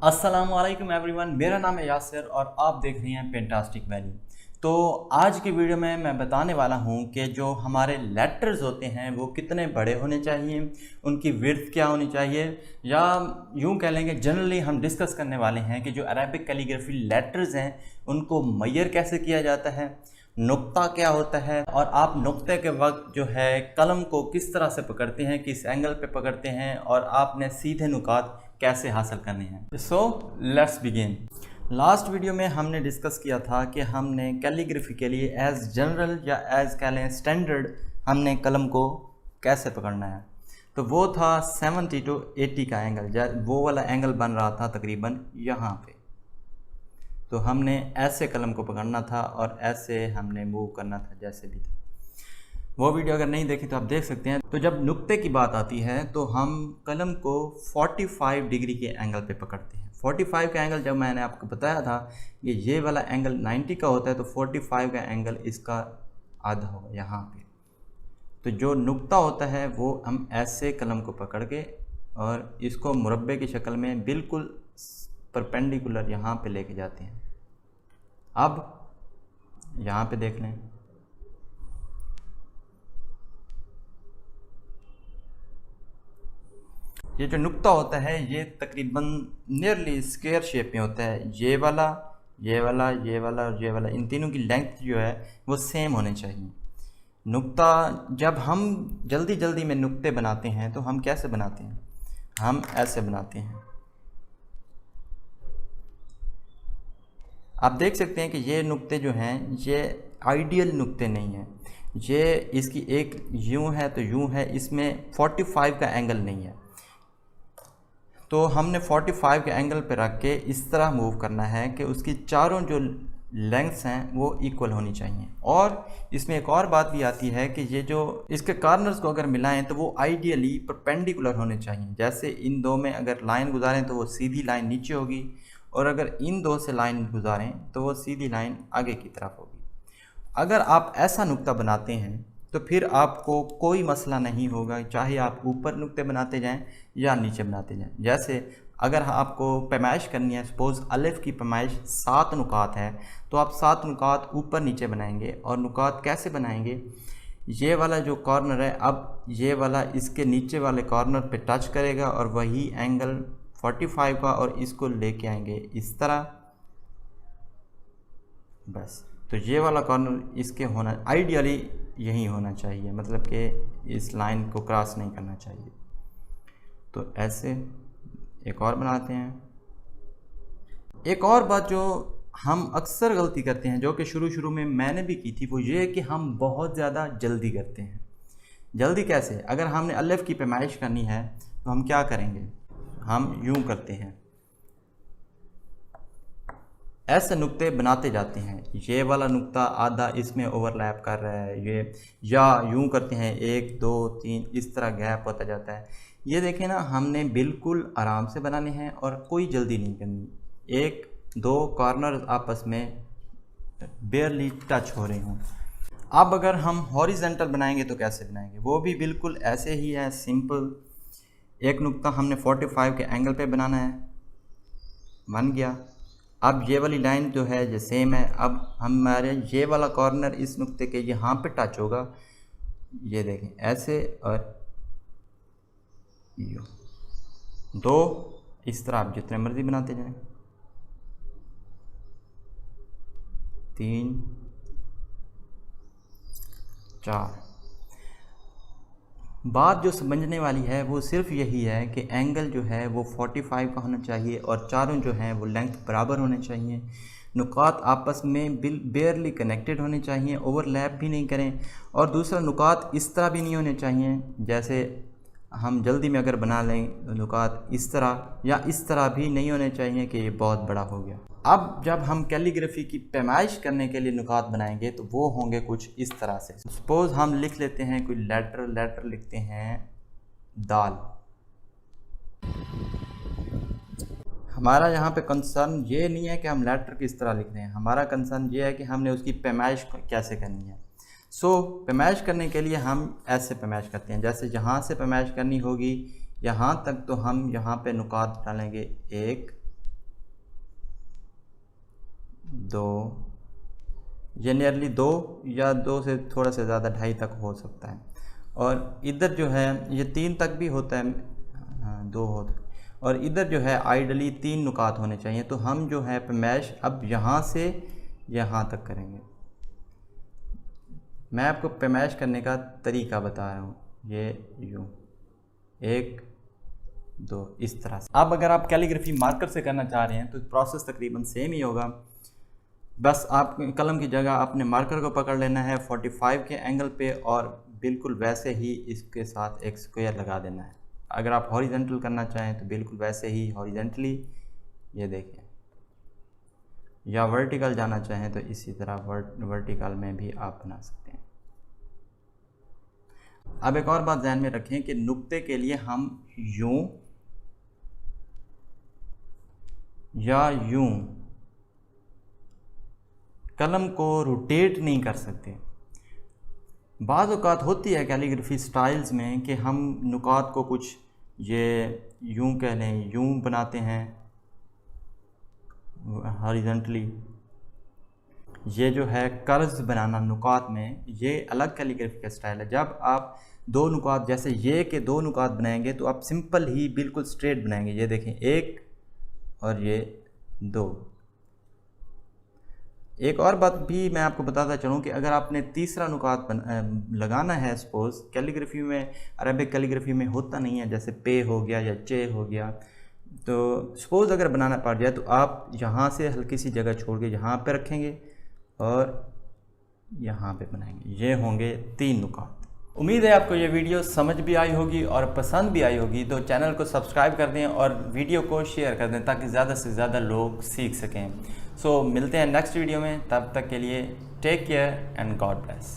अस्सलामुअलैकुम एवरीवन, मेरा नाम है यासिर और आप देख रहे हैं पेंटास्टिक वैली। तो आज की वीडियो में मैं बताने वाला हूं कि जो हमारे लेटर्स होते हैं वो कितने बड़े होने चाहिए, उनकी विड्थ क्या होनी चाहिए, या यूं कह लेंगे जनरली हम डिस्कस करने वाले हैं कि जो अरेबिक कैलीग्राफी लेटर्स हैं उनको मैयर कैसे किया जाता है, नुक्ता क्या होता है, और आप नुक्ते के वक्त जो है कलम को किस तरह से पकड़ते हैं, किस एंगल पे पकड़ते हैं, और आपने सीधे नुकात कैसे हासिल करने हैं। So let's begin. Last video में हमने डिस्कस किया था कि हमने कैलीग्राफी के लिए एज जनरल या एज कह लें स्टैंडर्ड हमने कलम को कैसे पकड़ना है। तो वो था 70 to 80 का एंगल, वो वाला एंगल बन रहा था तकरीबन यहाँ पे। तो हमने ऐसे कलम को पकड़ना था और ऐसे हमने मूव करना था जैसे भी था। वो वीडियो अगर नहीं देखी तो आप देख सकते हैं। तो जब नुक्ते की बात आती है तो हम कलम को 45 डिग्री के एंगल पे पकड़ते हैं। 45 का एंगल जब मैंने आपको बताया था कि ये वाला एंगल 90 का होता है, तो 45 का एंगल इसका आधा होगा यहाँ पे। तो जो नुक्ता होता है वो हम ऐसे कलम को पकड़ के और इसको मुरब्बे की शक्ल में बिल्कुल परपेंडिकुलर यहाँ पे लेके जाते हैं। अब यहाँ पे देख लें, ये जो नुक्ता होता है ये तकरीबन नियरली स्क्वायर शेप में होता है। ये वाला, ये वाला, ये वाला और ये वाला, इन तीनों की लेंथ जो है वो सेम होने चाहिए। नुक्ता जब हम जल्दी जल्दी में नुक्ते बनाते हैं तो हम कैसे बनाते हैं, हम ऐसे बनाते हैं। आप देख सकते हैं कि ये नुक्ते जो हैं ये आइडियल नुक्ते नहीं हैं। ये इसकी एक यूं है तो यूं है, इसमें 45 का एंगल नहीं है। तो हमने 45 के एंगल पे रख के इस तरह मूव करना है कि उसकी चारों जो लेंथ्स हैं वो इक्वल होनी चाहिए। और इसमें एक और बात भी आती है कि ये जो इसके कॉर्नर्स को अगर मिलाएं तो वो आइडियली परपेंडिकुलर होने चाहिए। जैसे इन दो में अगर लाइन गुजारें तो वो सीधी लाइन नीचे होगी, और अगर इन दो से लाइन गुजारें तो वो सीधी लाइन आगे की तरफ होगी। अगर आप ऐसा नुक्ता बनाते हैं तो फिर आपको कोई मसला नहीं होगा, चाहे आप ऊपर नुक्ते बनाते जाएं या नीचे बनाते जाएं। जैसे अगर आपको पैमाइश करनी है, सपोज़ अलिफ की पैमाइश 7 नुकात है, तो आप 7 नुकात ऊपर नीचे बनाएंगे। और नुकात कैसे बनाएंगे, ये वाला जो कॉर्नर है, अब ये वाला इसके नीचे वाले कॉर्नर पे टच करेगा और वही एंगल 45 का, और इसको लेके आएंगे इस तरह, बस। तो ये वाला कॉर्नर इसके होना आइडियली यही होना चाहिए, मतलब कि इस लाइन को क्रॉस नहीं करना चाहिए। तो ऐसे एक और बनाते हैं। एक और बात जो हम अक्सर गलती करते हैं, जो कि शुरू में मैंने भी की थी, वो ये है कि हम बहुत ज़्यादा जल्दी करते हैं। जल्दी कैसे, अगर हमने अलिफ की पैमाइश करनी है तो हम क्या करेंगे, हम यूं करते हैं, ऐसे नुक्ते बनाते जाते हैं। ये वाला नुक्ता आधा इसमें ओवरलैप कर रहा है ये, या यूं करते हैं 1 2 3, इस तरह गैप होता जाता है। ये देखें ना, हमने बिल्कुल आराम से बनाने हैं और कोई जल्दी नहीं करनी। 1 2 कॉर्नर आपस में बेयरली टच हो रहे हों। अब अगर हम हॉरिजेंटल बनाएंगे तो कैसे बनाएंगे, वो भी बिल्कुल ऐसे ही है, सिंपल। एक नुक्ता हमने 45 के एंगल पे बनाना है, बन गया। अब ये वाली लाइन जो है ये सेम है। अब हमारे ये वाला कॉर्नर इस नुक्ते के यहाँ पे टच होगा, ये देखें ऐसे, और यो 2, इस तरह आप जितने मर्जी बनाते जाएं, 3 4। बात जो समझने वाली है वो सिर्फ यही है कि एंगल जो है वो 45 का होना चाहिए और चारों जो हैं वो लेंथ बराबर होने चाहिए। नुकात आपस में बेयरली कनेक्टेड होने चाहिए, ओवरलैप भी नहीं करें। और दूसरा, नुकात इस तरह भी नहीं होने चाहिए, जैसे हम जल्दी में अगर बना लें नुकात इस तरह या इस तरह भी नहीं होने चाहिए कि ये बहुत बड़ा हो गया। अब जब हम कैलीग्राफी की पैमाइश करने के लिए नुकात बनाएंगे तो वो होंगे कुछ इस तरह से। सपोज़ हम लिख लेते हैं कोई लेटर लिखते हैं दाल। हमारा यहाँ पे कंसर्न ये नहीं है कि हम लेटर किस तरह लिख रहे हैं, हमारा कंसर्न ये है कि हमने उसकी पैमाइश कैसे करनी है। पैमाइश करने के लिए हम ऐसे पैमाइश करते हैं, जैसे यहाँ से पैमाइश करनी होगी यहाँ तक, तो हम यहाँ पे नुकात डालेंगे 1 2, ये नियरली 2 या 2 से थोड़ा सा ज़्यादा 2.5 तक हो सकता है। और इधर जो है ये 3 तक भी होता है, हाँ 2 होता है। और इधर जो है आइडली 3 नुकात होने चाहिए। तो हम जो है पैमाइश अब यहाँ से यहाँ तक करेंगे। मैं आपको पैमाइश करने का तरीका बता रहा हूँ, ये यूँ 1 2 इस तरह से। अब अगर आप कैलीग्राफी मार्कर से करना चाह रहे हैं तो प्रोसेस तकरीबन सेम ही होगा। बस आप कलम की जगह अपने मार्कर को पकड़ लेना है 45 के एंगल पे और बिल्कुल वैसे ही इसके साथ एक स्क्वायर लगा देना है। अगर आप हॉरिजेंटल करना चाहें तो बिल्कुल वैसे ही हॉरिजेंटली, ये देखें, या वर्टिकल जाना चाहें तो इसी तरह वर्टिकल में भी आप बना सकते हैं। अब एक और बात ध्यान में रखें कि नुक्ते के लिए हम यूं या यूं कलम को रोटेट नहीं कर सकते। बाज़ औक़ात होती है कैलीग्राफी स्टाइल्स में कि हम नुकात को कुछ ये यूं कह लें, यूं बनाते हैं हॉरिजॉन्टली। ये जो है कर्व्स बनाना नुकात में, ये अलग कैलीग्राफी का स्टाइल है। जब आप 2 नुकात जैसे ये के 2 नुकात बनाएंगे तो आप सिंपल ही बिल्कुल स्ट्रेट बनाएंगे। ये देखें 1 और ये 2। एक और बात भी मैं आपको बताता चलूँ कि अगर आपने तीसरा नुकात लगाना है, सपोज़ कैलीग्राफी में, अरबिक कैलीग्राफी में होता नहीं है, जैसे पे हो गया या चे हो गया, तो सपोज़ अगर बनाना पड़ जाए तो आप यहाँ से हल्की सी जगह छोड़ के यहाँ पे रखेंगे और यहाँ पे बनाएंगे। ये होंगे 3 नुकात। उम्मीद है आपको ये वीडियो समझ भी आई होगी और पसंद भी आई होगी। तो चैनल को सब्सक्राइब कर दें और वीडियो को शेयर कर दें ताकि ज़्यादा से ज़्यादा लोग सीख सकें। सो मिलते हैं नेक्स्ट वीडियो में, तब तक के लिए take care and God bless.